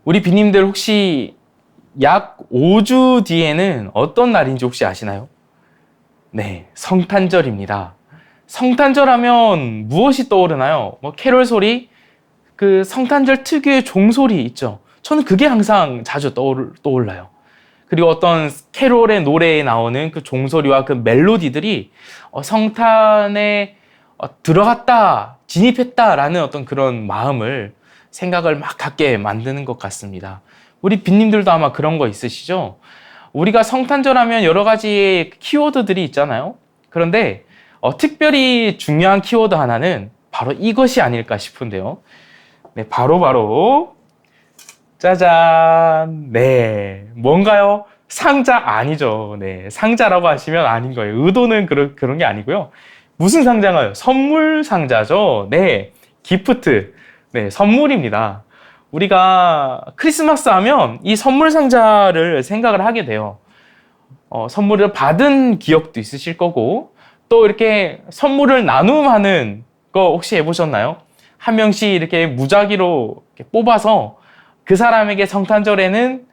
우리 비님들 혹시 약 5주 뒤에는 어떤 날인지 혹시 아시나요? 네, 성탄절입니다. 성탄절 하면 무엇이 떠오르나요? 뭐 캐롤 소리, 그 성탄절 특유의 종소리 있죠. 저는 그게 항상 자주 떠올라요. 그리고 어떤 캐롤의 노래에 나오는 그 종소리와 그 멜로디들이 성탄에 들어갔다, 진입했다라는 어떤 그런 마음을 생각을 막 갖게 만드는 것 같습니다. 우리 빈님들도 아마 그런 거 있으시죠? 우리가 성탄절 하면 여러 가지 키워드들이 있잖아요. 그런데 특별히 중요한 키워드 하나는 바로 이것이 아닐까 싶은데요. 네, 바로 짜잔. 네, 뭔가요? 상자 아니죠. 네, 상자라고 하시면 아닌 거예요. 의도는 그런 게 아니고요. 무슨 상자인가요? 선물 상자죠. 네, 기프트. 네, 선물입니다. 우리가 크리스마스 하면 이 선물 상자를 생각을 하게 돼요. 선물을 받은 기억도 있으실 거고, 또 이렇게 선물을 나눔하는 거 혹시 해보셨나요? 한 명씩 이렇게 무작위로 이렇게 뽑아서 그 사람에게 성탄절에는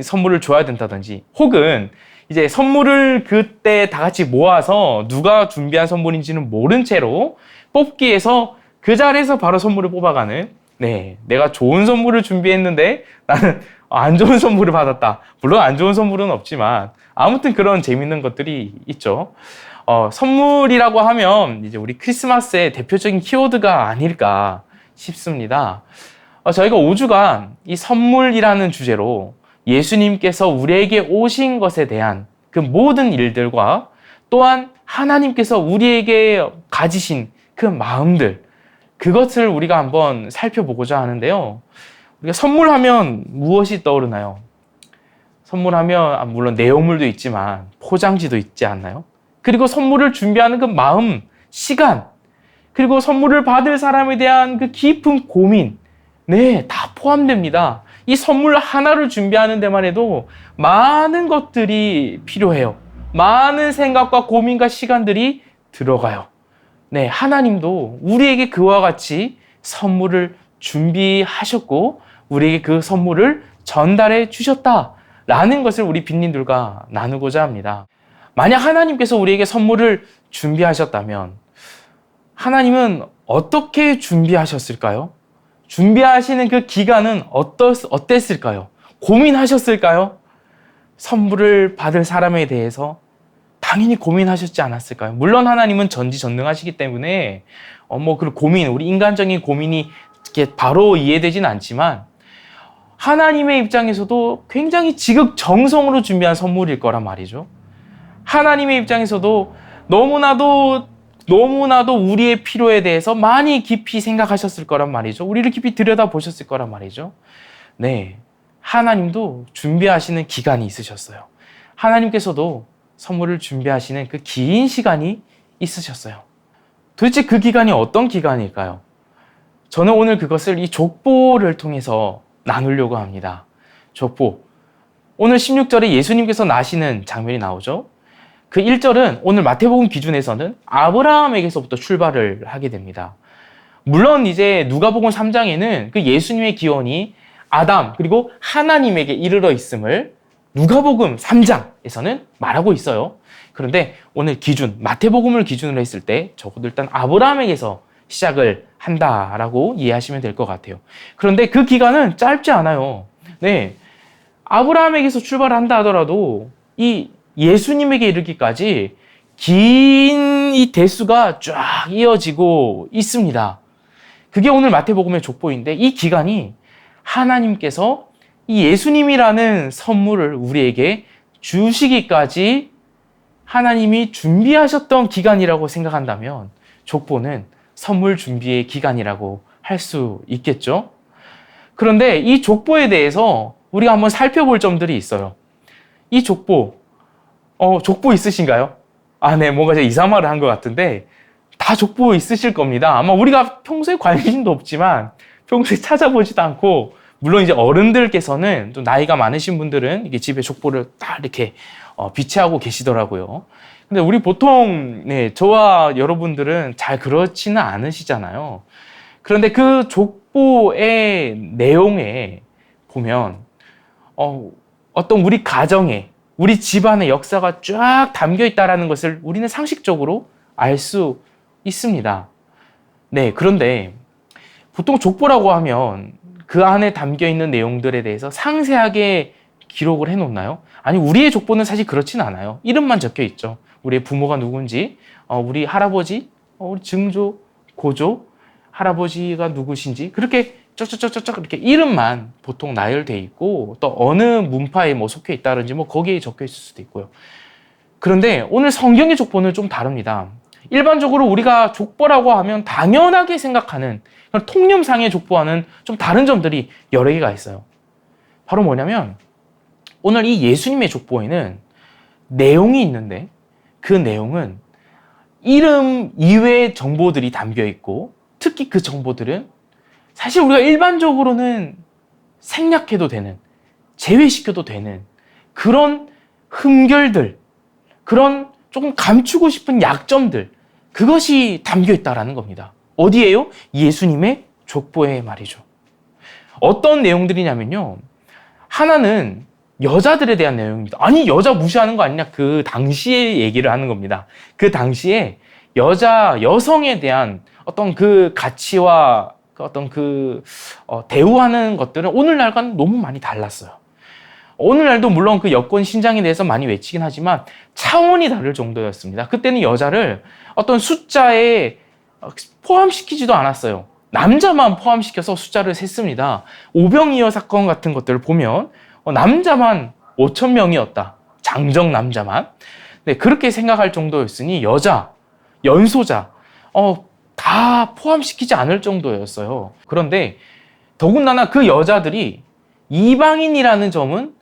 선물을 줘야 된다든지, 혹은 이제 선물을 그때 다 같이 모아서 누가 준비한 선물인지는 모른 채로 뽑기에서 그 자리에서 바로 선물을 뽑아가는, 네, 내가 좋은 선물을 준비했는데 나는 안 좋은 선물을 받았다. 물론 안 좋은 선물은 없지만 아무튼 그런 재밌는 것들이 있죠. 선물이라고 하면 이제 우리 크리스마스의 대표적인 키워드가 아닐까 싶습니다. 저희가 5주간 이 선물이라는 주제로 예수님께서 우리에게 오신 것에 대한 그 모든 일들과 또한 하나님께서 우리에게 가지신 그 마음들, 그것을 우리가 한번 살펴보고자 하는데요. 우리가 선물하면 무엇이 떠오르나요? 선물하면 물론 내용물도 있지만 포장지도 있지 않나요? 그리고 선물을 준비하는 그 마음, 시간, 그리고 선물을 받을 사람에 대한 그 깊은 고민, 네, 다 포함됩니다. 이 선물 하나를 준비하는 데만 해도 많은 것들이 필요해요. 많은 생각과 고민과 시간들이 들어가요. 네, 하나님도 우리에게 그와 같이 선물을 준비하셨고 우리에게 그 선물을 전달해 주셨다라는 것을 우리 빈님들과 나누고자 합니다. 만약 하나님께서 우리에게 선물을 준비하셨다면 하나님은 어떻게 준비하셨을까요? 준비하시는 그 기간은 어땠을까요? 고민하셨을까요? 선물을 받을 사람에 대해서 당연히 고민하셨지 않았을까요? 물론 하나님은 전지전능하시기 때문에 그 고민, 우리 인간적인 고민이 이렇게 바로 이해되진 않지만 하나님의 입장에서도 굉장히 지극정성으로 준비한 선물일 거란 말이죠. 하나님의 입장에서도 너무나도 우리의 필요에 대해서 많이 깊이 생각하셨을 거란 말이죠. 우리를 깊이 들여다보셨을 거란 말이죠. 네, 하나님도 준비하시는 기간이 있으셨어요. 하나님께서도 선물을 준비하시는 그 긴 시간이 있으셨어요. 도대체 그 기간이 어떤 기간일까요? 저는 오늘 그것을 이 족보를 통해서 나누려고 합니다. 족보. 오늘 16절에 예수님께서 나시는 장면이 나오죠. 그 1절은 오늘 마태복음 기준에서는 아브라함에게서부터 출발을 하게 됩니다. 물론 이제 누가복음 3장에는 그 예수님의 기원이 아담 그리고 하나님에게 이르러 있음을 누가복음 3장에서는 말하고 있어요. 그런데 오늘 기준, 마태복음을 기준으로 했을 때 적어도 일단 아브라함에게서 시작을 한다라고 이해하시면 될 것 같아요. 그런데 그 기간은 짧지 않아요. 네, 아브라함에게서 출발한다 하더라도 이 예수님에게 이르기까지 긴 이 대수가 쫙 이어지고 있습니다. 그게 오늘 마태복음의 족보인데 이 기간이 하나님께서 이 예수님이라는 선물을 우리에게 주시기까지 하나님이 준비하셨던 기간이라고 생각한다면 족보는 선물 준비의 기간이라고 할 수 있겠죠. 그런데 이 족보에 대해서 우리가 한번 살펴볼 점들이 있어요. 이 족보, 족보 있으신가요? 네, 뭔가 제가 이상한 말을 한 것 같은데 다 족보 있으실 겁니다. 아마 우리가 평소에 관심도 없지만 평소에 찾아보지도 않고 물론 이제 어른들께서는 또 나이가 많으신 분들은 이게 집에 족보를 딱 이렇게 비치하고 계시더라고요. 근데 우리 보통 저와 여러분들은 잘 그렇지는 않으시잖아요. 그런데 그 족보의 내용에 보면 어떤 우리 가정에 우리 집안의 역사가 쫙 담겨 있다는 것을 우리는 상식적으로 알 수 있습니다. 네, 그런데 보통 족보라고 하면 그 안에 담겨 있는 내용들에 대해서 상세하게 기록을 해놓나요? 아니, 우리의 족보는 사실 그렇진 않아요. 이름만 적혀 있죠. 우리의 부모가 누군지, 우리 할아버지, 우리 증조, 고조, 할아버지가 누구신지 그렇게 쩍쩍쩍쩍 이렇게 이름만 보통 나열돼 있고 또 어느 문파에 뭐 속해 있다든지 뭐 거기에 적혀 있을 수도 있고요. 그런데 오늘 성경의 족보는 좀 다릅니다. 일반적으로 우리가 족보라고 하면 당연하게 생각하는 그런 통념상의 족보와는 좀 다른 점들이 여러 개가 있어요. 바로 뭐냐면 오늘 이 예수님의 족보에는 내용이 있는데 그 내용은 이름 이외의 정보들이 담겨 있고 특히 그 정보들은 사실 우리가 일반적으로는 생략해도 되는, 제외시켜도 되는 그런 흠결들, 그런 조금 감추고 싶은 약점들, 그것이 담겨 있다라는 겁니다. 어디에요? 예수님의 족보에 말이죠. 어떤 내용들이냐면요. 하나는 여자들에 대한 내용입니다. 아니, 여자 무시하는 거 아니냐? 그 당시에 얘기를 하는 겁니다. 그 당시에 여성에 대한 어떤 그 가치와 어떤 대우하는 것들은 오늘날과는 너무 많이 달랐어요. 오늘날도 물론 그 여권 신장에 대해서 많이 외치긴 하지만 차원이 다를 정도였습니다. 그때는 여자를 어떤 숫자에 포함시키지도 않았어요. 남자만 포함시켜서 숫자를 셌습니다. 오병이어 사건 같은 것들을 보면 남자만 5,000명이었다. 장정 남자만. 네, 그렇게 생각할 정도였으니 여자, 연소자, 다 포함시키지 않을 정도였어요. 그런데 더군다나 그 여자들이 이방인이라는 점은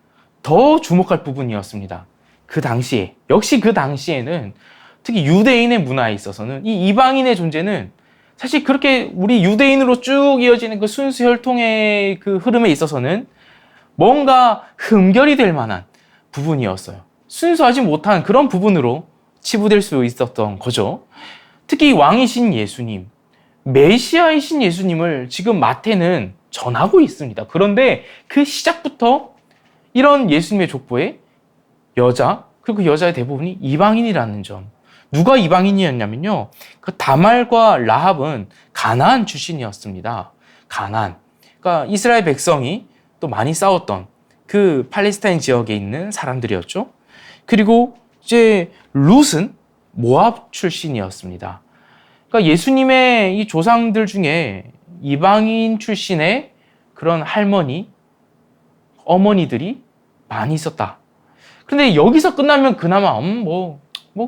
더 주목할 부분이었습니다. 그 당시에, 역시 그 당시에는 특히 유대인의 문화에 있어서는 이 이방인의 존재는 사실 그렇게 우리 유대인으로 쭉 이어지는 그 순수 혈통의 그 흐름에 있어서는 뭔가 흠결이 될 만한 부분이었어요. 순수하지 못한 그런 부분으로 치부될 수 있었던 거죠. 특히 왕이신 예수님, 메시아이신 예수님을 지금 마태는 전하고 있습니다. 그런데 그 시작부터 이런 예수님의 족보에 여자, 그리고 그 여자의 대부분이 이방인이라는 점. 누가 이방인이었냐면요. 그 다말과 라합은 가나안 출신이었습니다. 가나안. 그러니까 이스라엘 백성이 또 많이 싸웠던 그 팔레스타인 지역에 있는 사람들이었죠. 그리고 이제 룻은 모압 출신이었습니다. 그러니까 예수님의 이 조상들 중에 이방인 출신의 그런 할머니, 어머니들이 많이 있었다. 근데 여기서 끝나면 그나마 뭐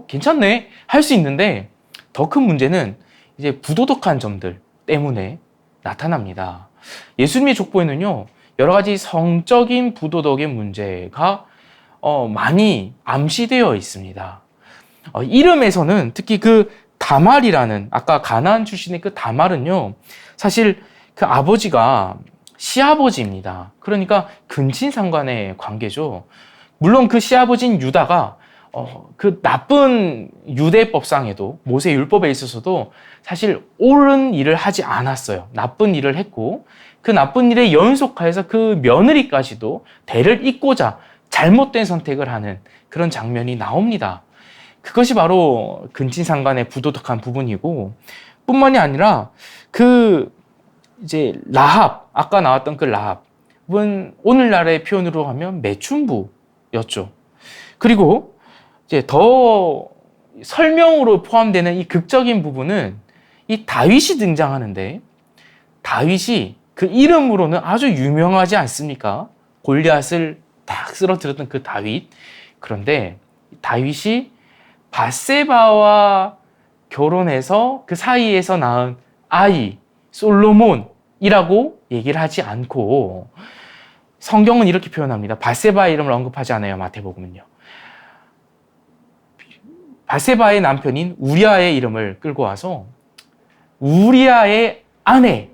괜찮네 할 수 있는데 더 큰 문제는 이제 부도덕한 점들 때문에 나타납니다. 예수님의 족보에는요 여러 가지 성적인 부도덕의 문제가 많이 암시되어 있습니다. 이름에서는 특히 그 다말이라는 아까 가나안 출신의 그 다말은요 사실 그 아버지가 시아버지입니다. 그러니까 근친상간의 관계죠. 물론 그 시아버지인 유다가 그 나쁜 유대법상에도 모세 율법에 있어서도 사실 옳은 일을 하지 않았어요. 나쁜 일을 했고 그 나쁜 일에 연속하여서 그 며느리까지도 대를 잇고자 잘못된 선택을 하는 그런 장면이 나옵니다. 그것이 바로 근친상간의 부도덕한 부분이고 뿐만이 아니라 그 이제 라합, 아까 나왔던 그 라합은 오늘날의 표현으로 하면 매춘부였죠. 그리고 이제 더 설명으로 포함되는 이 극적인 부분은 이 다윗이 등장하는데 다윗이 그 이름으로는 아주 유명하지 않습니까? 골리앗을 딱 쓰러뜨렸던 그 다윗. 그런데 다윗이 밧세바와 결혼해서 그 사이에서 낳은 아이 솔로몬이라고 얘기를 하지 않고 성경은 이렇게 표현합니다. 밧세바의 이름을 언급하지 않아요. 마태복음은요. 밧세바의 남편인 우리아의 이름을 끌고 와서 우리아의 아내,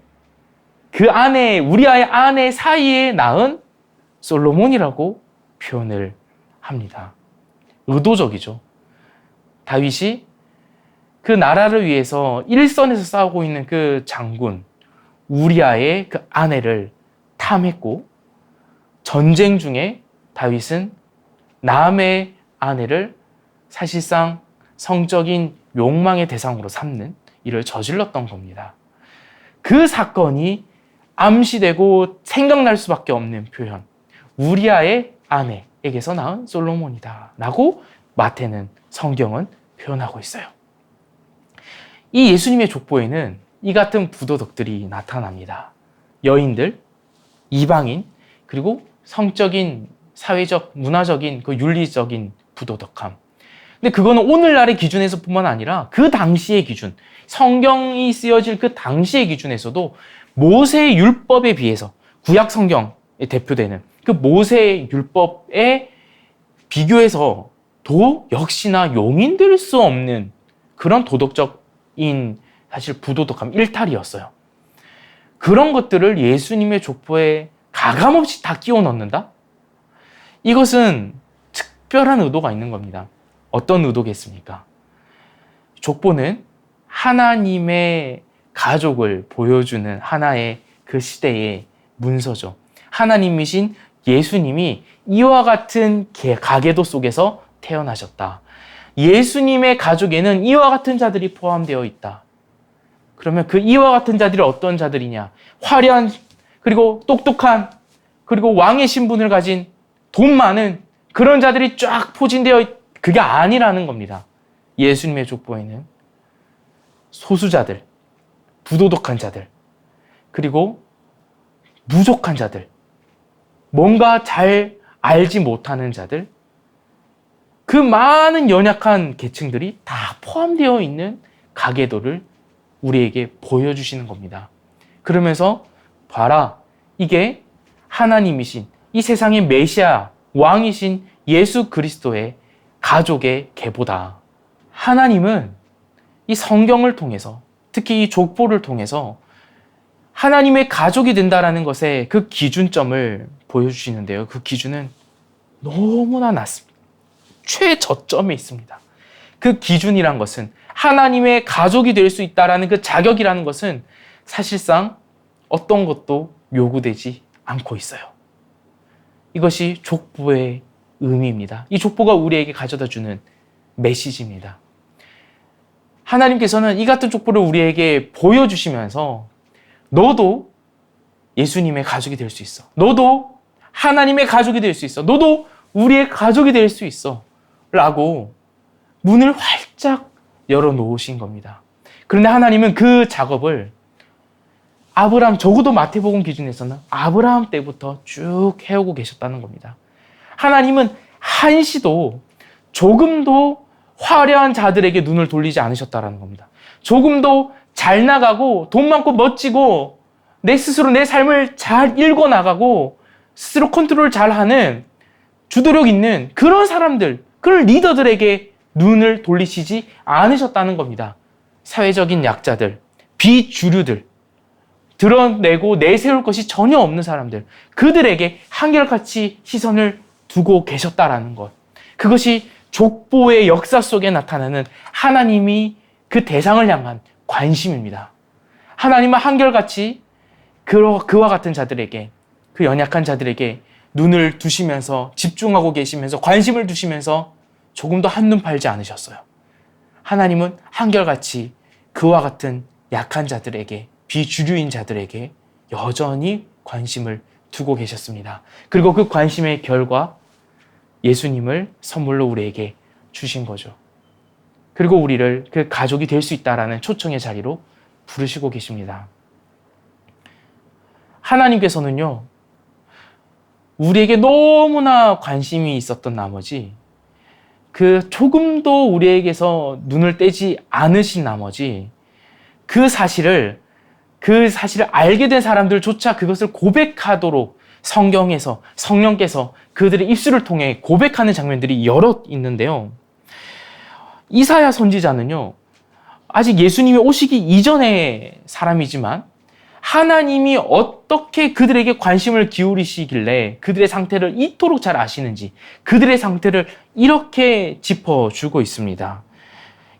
그 아내, 우리아의 아내 사이에 낳은 솔로몬이라고 표현을 합니다. 의도적이죠. 다윗이 그 나라를 위해서 일선에서 싸우고 있는 그 장군 우리아의 그 아내를 탐했고 전쟁 중에 다윗은 남의 아내를 사실상 성적인 욕망의 대상으로 삼는 일을 저질렀던 겁니다. 그 사건이 암시되고 생각날 수밖에 없는 표현, 우리아의 아내에게서 낳은 솔로몬이다 라고 마태는, 성경은 표현하고 있어요. 이 예수님의 족보에는 이 같은 부도덕들이 나타납니다. 여인들, 이방인, 그리고 성적인, 사회적, 문화적인, 그 윤리적인 부도덕함. 근데 그거는 오늘날의 기준에서뿐만 아니라 그 당시의 기준, 성경이 쓰여질 그 당시의 기준에서도 모세의 율법에 비해서, 구약 성경에 대표되는 그 모세의 율법에 비교해서도 역시나 용인될 수 없는 그런 도덕적인 사실 부도덕함, 일탈이었어요. 그런 것들을 예수님의 족보에 가감없이 다 끼워 넣는다? 이것은 특별한 의도가 있는 겁니다. 어떤 의도겠습니까? 족보는 하나님의 가족을 보여주는 하나의 그 시대의 문서죠. 하나님이신 예수님이 이와 같은 가계도 속에서 태어나셨다. 예수님의 가족에는 이와 같은 자들이 포함되어 있다. 그러면 그 이와 같은 자들이 어떤 자들이냐? 화려한, 그리고 똑똑한, 그리고 왕의 신분을 가진 돈 많은 그런 자들이 쫙 포진되어 그게 아니라는 겁니다. 예수님의 족보에는 소수자들, 부도덕한 자들, 그리고 부족한 자들, 뭔가 잘 알지 못하는 자들, 그 많은 연약한 계층들이 다 포함되어 있는 가계도를 우리에게 보여주시는 겁니다. 그러면서 봐라, 이게 하나님이신 이 세상의 메시아, 왕이신 예수 그리스도의 가족의 계보다. 하나님은 이 성경을 통해서, 특히 이 족보를 통해서 하나님의 가족이 된다라는 것에 그 기준점을 보여주시는데요. 그 기준은 너무나 낮습니다. 최저점에 있습니다. 그 기준이란 것은, 하나님의 가족이 될 수 있다라는 그 자격이라는 것은 사실상 어떤 것도 요구되지 않고 있어요. 이것이 족보의 의미입니다. 이 족보가 우리에게 가져다 주는 메시지입니다. 하나님께서는 이 같은 족보를 우리에게 보여주시면서 너도 예수님의 가족이 될 수 있어. 너도 하나님의 가족이 될 수 있어. 너도 우리의 가족이 될 수 있어. 라고 문을 활짝 열어놓으신 겁니다. 그런데 하나님은 그 작업을 아브라함, 적어도 마태복음 기준에서는 아브라함 때부터 쭉 해오고 계셨다는 겁니다. 하나님은 한시도 조금도 화려한 자들에게 눈을 돌리지 않으셨다는 겁니다. 조금도 잘 나가고 돈 많고 멋지고 내 스스로 내 삶을 잘 읽어나가고 스스로 컨트롤 잘하는 주도력 있는 그런 사람들, 그런 리더들에게 눈을 돌리시지 않으셨다는 겁니다. 사회적인 약자들, 비주류들, 드러내고 내세울 것이 전혀 없는 사람들, 그들에게 한결같이 시선을 두고 계셨다라는 것. 그것이 족보의 역사 속에 나타나는 하나님이 그 대상을 향한 관심입니다. 하나님은 한결같이 그와 같은 자들에게, 그 연약한 자들에게 눈을 두시면서 집중하고 계시면서 관심을 두시면서 조금도 한눈 팔지 않으셨어요. 하나님은 한결같이 그와 같은 약한 자들에게, 비주류인 자들에게 여전히 관심을 두고 계셨습니다. 그리고 그 관심의 결과 예수님을 선물로 우리에게 주신 거죠. 그리고 우리를 그 가족이 될 수 있다라는 초청의 자리로 부르시고 계십니다. 하나님께서는요, 우리에게 너무나 관심이 있었던 나머지, 그 조금도 우리에게서 눈을 떼지 않으신 나머지, 그 사실을 알게 된 사람들조차 그것을 고백하도록 성경에서 성령께서 그들의 입술을 통해 고백하는 장면들이 여럿 있는데요. 이사야 선지자는요, 아직 예수님이 오시기 이전의 사람이지만 하나님이 어떻게 그들에게 관심을 기울이시길래 그들의 상태를 이토록 잘 아시는지 그들의 상태를 이렇게 짚어주고 있습니다.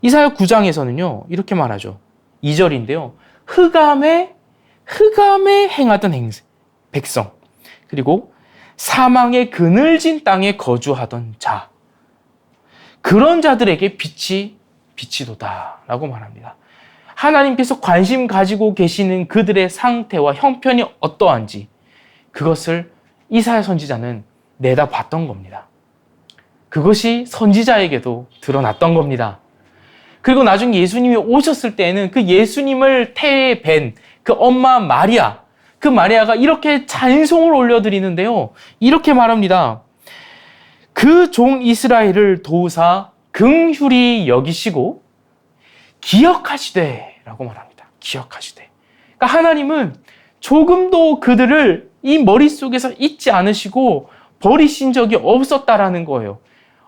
이사야 9장에서는요, 이렇게 말하죠. 2절인데요. 흑암에 행하던 백성, 그리고 사망의 그늘진 땅에 거주하던 자, 그런 자들에게 빛이도다 라고 말합니다. 하나님께서 관심 가지고 계시는 그들의 상태와 형편이 어떠한지 그것을 이사야 선지자는 내다봤던 겁니다. 그것이 선지자에게도 드러났던 겁니다. 그리고 나중에 예수님이 오셨을 때에는 그 예수님을 태에 뵌 그 엄마 마리아, 그 마리아가 이렇게 찬송을 올려드리는데요. 이렇게 말합니다. 그 종 이스라엘을 도우사 긍휼히 여기시고 기억하시되 라고 말합니다. 기억하시되. 그러니까 하나님은 조금도 그들을 이 머릿속에서 잊지 않으시고 버리신 적이 없었다라는 거예요.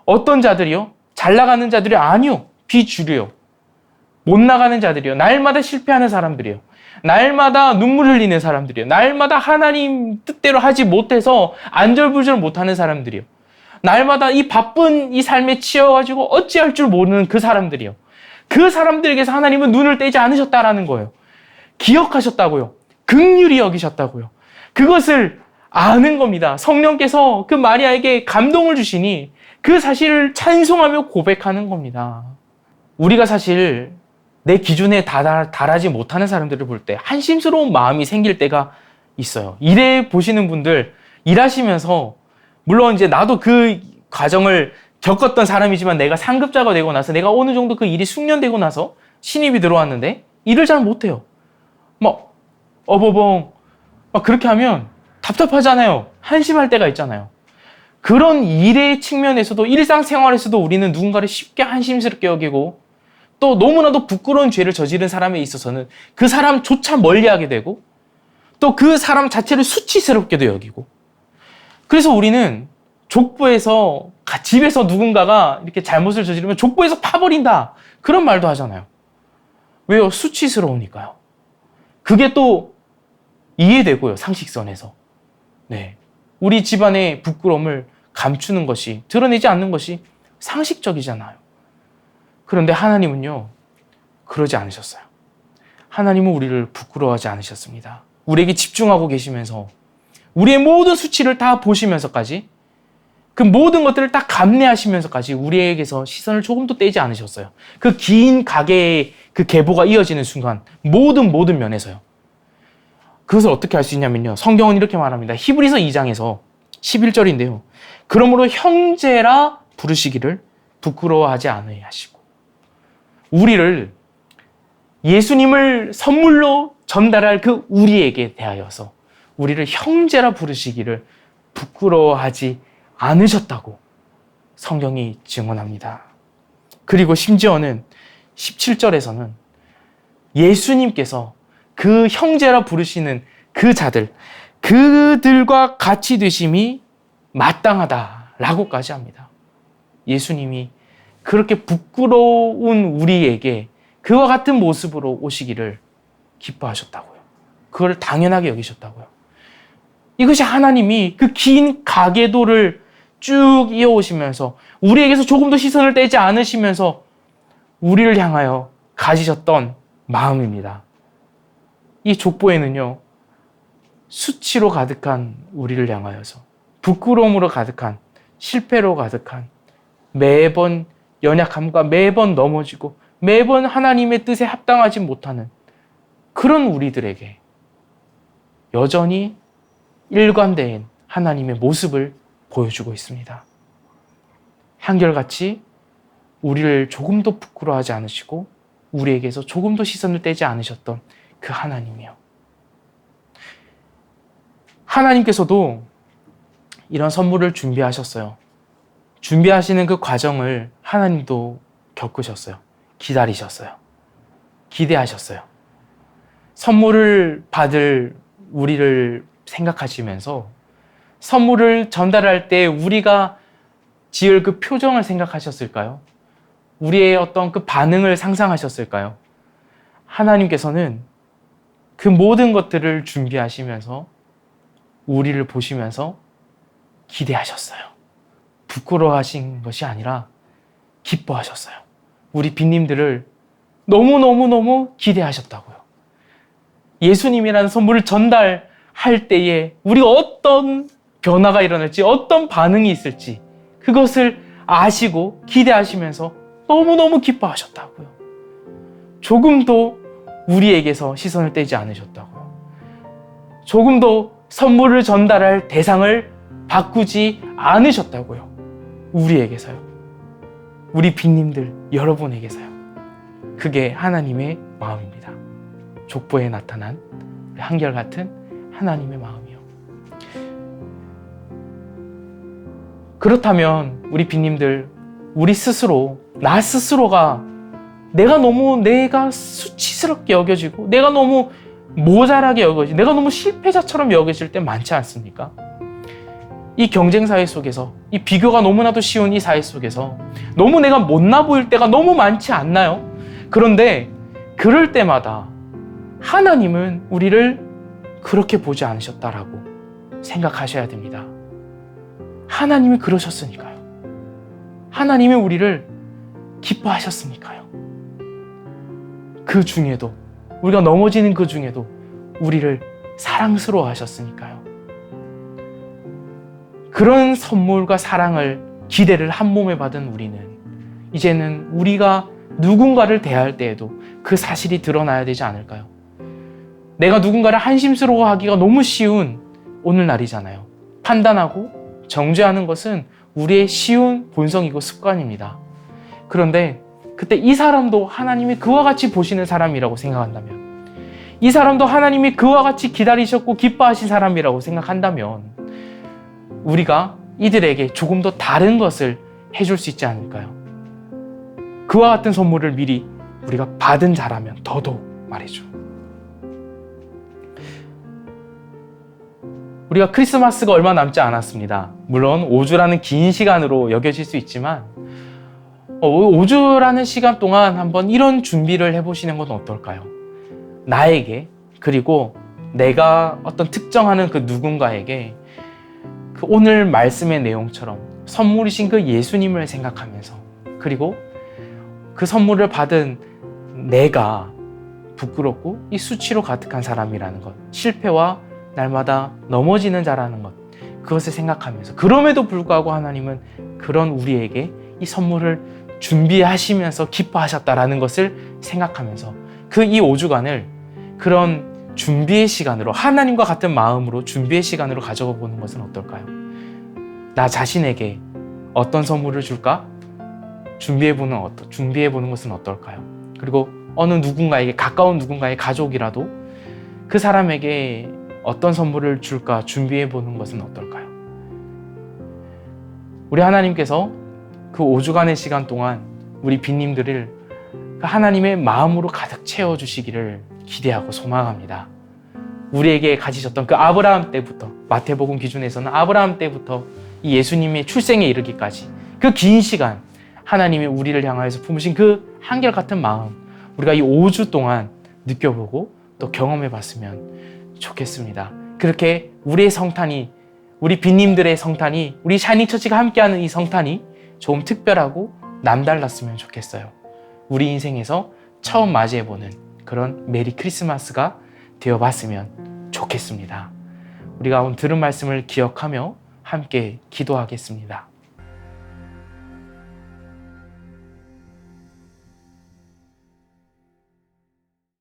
어떤 자들이요? 잘 나가는 자들이 아니요. 비주류요. 못 나가는 자들이요. 날마다 실패하는 사람들이요. 날마다 눈물 흘리는 사람들이요. 날마다 하나님 뜻대로 하지 못해서 안절부절 못하는 사람들이요. 날마다 이 바쁜 이 삶에 치여가지고 어찌할 줄 모르는 그 사람들이요. 그 사람들에게서 하나님은 눈을 떼지 않으셨다라는 거예요. 기억하셨다고요. 긍휼히 여기셨다고요. 그것을 아는 겁니다. 성령께서 그 마리아에게 감동을 주시니 그 사실을 찬송하며 고백하는 겁니다. 우리가 사실 내 기준에 달하지 못하는 사람들을 볼 때 한심스러운 마음이 생길 때가 있어요. 일해 보시는 분들, 일하시면서 물론 이제 나도 그 과정을 겪었던 사람이지만 내가 상급자가 되고 나서 내가 어느 정도 그 일이 숙련되고 나서 신입이 들어왔는데 일을 잘 못해요. 막 어버벙 막 그렇게 하면 답답하잖아요. 한심할 때가 있잖아요. 그런 일의 측면에서도 일상생활에서도 우리는 누군가를 쉽게 한심스럽게 여기고 또 너무나도 부끄러운 죄를 저지른 사람에 있어서는 그 사람조차 멀리하게 되고 또 그 사람 자체를 수치스럽게도 여기고 그래서 우리는 족보에서 집에서 누군가가 이렇게 잘못을 저지르면 족보에서 파버린다 그런 말도 하잖아요. 왜요? 수치스러우니까요. 그게 또 이해되고요. 상식선에서. 네, 우리 집안의 부끄러움을 감추는 것이 드러내지 않는 것이 상식적이잖아요. 그런데 하나님은요 그러지 않으셨어요. 하나님은 우리를 부끄러워하지 않으셨습니다. 우리에게 집중하고 계시면서 우리의 모든 수치를 다 보시면서까지 그 모든 것들을 다 감내하시면서까지 우리에게서 시선을 조금도 떼지 않으셨어요. 그 긴 가계의 그 계보가 이어지는 순간 모든 면에서요. 그것을 어떻게 할 수 있냐면요. 성경은 이렇게 말합니다. 히브리서 2장에서 11절인데요. 그러므로 형제라 부르시기를 부끄러워하지 않으게 하시고 우리를 예수님을 선물로 전달할 그 우리에게 대하여서 우리를 형제라 부르시기를 부끄러워하지 않으셨다고 성경이 증언합니다. 그리고 심지어는 17절에서는 예수님께서 그 형제라 부르시는 그 자들, 그들과 같이 되심이 마땅하다라고까지 합니다. 예수님이 그렇게 부끄러운 우리에게 그와 같은 모습으로 오시기를 기뻐하셨다고요. 그걸 당연하게 여기셨다고요. 이것이 하나님이 그 긴 가계도를 쭉 이어오시면서 우리에게서 조금도 시선을 떼지 않으시면서 우리를 향하여 가지셨던 마음입니다. 이 족보에는요, 수치로 가득한 우리를 향하여서 부끄러움으로 가득한 실패로 가득한 매번 연약함과 매번 넘어지고 매번 하나님의 뜻에 합당하지 못하는 그런 우리들에게 여전히 일관된 하나님의 모습을 보여주고 있습니다. 한결같이 우리를 조금도 부끄러워하지 않으시고 우리에게서 조금도 시선을 떼지 않으셨던 그 하나님이요. 하나님께서도 이런 선물을 준비하셨어요. 준비하시는 그 과정을 하나님도 겪으셨어요. 기다리셨어요. 기대하셨어요. 선물을 받을 우리를 생각하시면서 선물을 전달할 때 우리가 지을 그 표정을 생각하셨을까요? 우리의 어떤 그 반응을 상상하셨을까요? 하나님께서는 그 모든 것들을 준비하시면서 우리를 보시면서 기대하셨어요. 부끄러워하신 것이 아니라 기뻐하셨어요. 우리 빈님들을 너무너무너무 기대하셨다고요. 예수님이라는 선물을 전달할 때에 우리가 어떤 변화가 일어날지, 어떤 반응이 있을지 그것을 아시고 기대하시면서 너무너무 기뻐하셨다고요. 조금도 우리에게서 시선을 떼지 않으셨다고요. 조금도 선물을 전달할 대상을 바꾸지 않으셨다고요. 우리에게서요. 우리 빈님들 여러분에게서요. 그게 하나님의 마음입니다. 족보에 나타난 한결같은 하나님의 마음이요. 그렇다면 우리 빈님들, 우리 스스로, 나 스스로가 내가 수치스럽게 여겨지고 내가 너무 모자라게 여겨지고 내가 너무 실패자처럼 여겨질 때 많지 않습니까? 이 경쟁 사회 속에서, 이 비교가 너무나도 쉬운 이 사회 속에서 너무 내가 못나 보일 때가 너무 많지 않나요? 그런데 그럴 때마다 하나님은 우리를 그렇게 보지 않으셨다라고 생각하셔야 됩니다. 하나님이 그러셨으니까요. 하나님이 우리를 기뻐하셨으니까요. 그 중에도, 우리가 넘어지는 그 중에도 우리를 사랑스러워 하셨으니까요. 그런 선물과 사랑을, 기대를 한 몸에 받은 우리는 이제는 우리가 누군가를 대할 때에도 그 사실이 드러나야 되지 않을까요? 내가 누군가를 한심스러워하기가 너무 쉬운 오늘날이잖아요. 판단하고 정죄하는 것은 우리의 쉬운 본성이고 습관입니다. 그런데 그때 이 사람도 하나님이 그와 같이 보시는 사람이라고 생각한다면, 이 사람도 하나님이 그와 같이 기다리셨고 기뻐하신 사람이라고 생각한다면 우리가 이들에게 조금 더 다른 것을 해줄 수 있지 않을까요? 그와 같은 선물을 미리 우리가 받은 자라면 더더욱 말이죠. 우리가 크리스마스가 얼마 남지 않았습니다. 물론 5주라는 긴 시간으로 여겨질 수 있지만 5주라는 시간 동안 한번 이런 준비를 해보시는 건 어떨까요? 나에게, 그리고 내가 어떤 특정하는 그 누군가에게 그 오늘 말씀의 내용처럼 선물이신 그 예수님을 생각하면서, 그리고 그 선물을 받은 내가 부끄럽고 이 수치로 가득한 사람이라는 것, 실패와 날마다 넘어지는 자라는 것, 그것을 생각하면서, 그럼에도 불구하고 하나님은 그런 우리에게 이 선물을 준비하시면서 기뻐하셨다라는 것을 생각하면서 그 이 5주간을 그런 준비의 시간으로, 하나님과 같은 마음으로 준비의 시간으로 가져가 보는 것은 어떨까요? 나 자신에게 어떤 선물을 줄까? 준비해 보는 것은 어떨까요? 그리고 어느 누군가에게, 가까운 누군가의 가족이라도 그 사람에게 어떤 선물을 줄까 준비해 보는 것은 어떨까요? 우리 하나님께서 그 5주간의 시간 동안 우리 빈님들을 하나님의 마음으로 가득 채워주시기를 기대하고 소망합니다. 우리에게 가지셨던 그 아브라함 때부터, 마태복음 기준에서는 아브라함 때부터 이 예수님의 출생에 이르기까지 그 긴 시간 하나님이 우리를 향하여서 품으신 그 한결같은 마음, 우리가 이 5주 동안 느껴보고 또 경험해봤으면 좋겠습니다. 그렇게 우리의 성탄이, 우리 빈님들의 성탄이, 우리 샤이닝처치가 함께하는 이 성탄이 좀 특별하고 남달랐으면 좋겠어요. 우리 인생에서 처음 맞이해보는 그런 메리 크리스마스가 되어봤으면 좋겠습니다. 우리가 오늘 들은 말씀을 기억하며 함께 기도하겠습니다.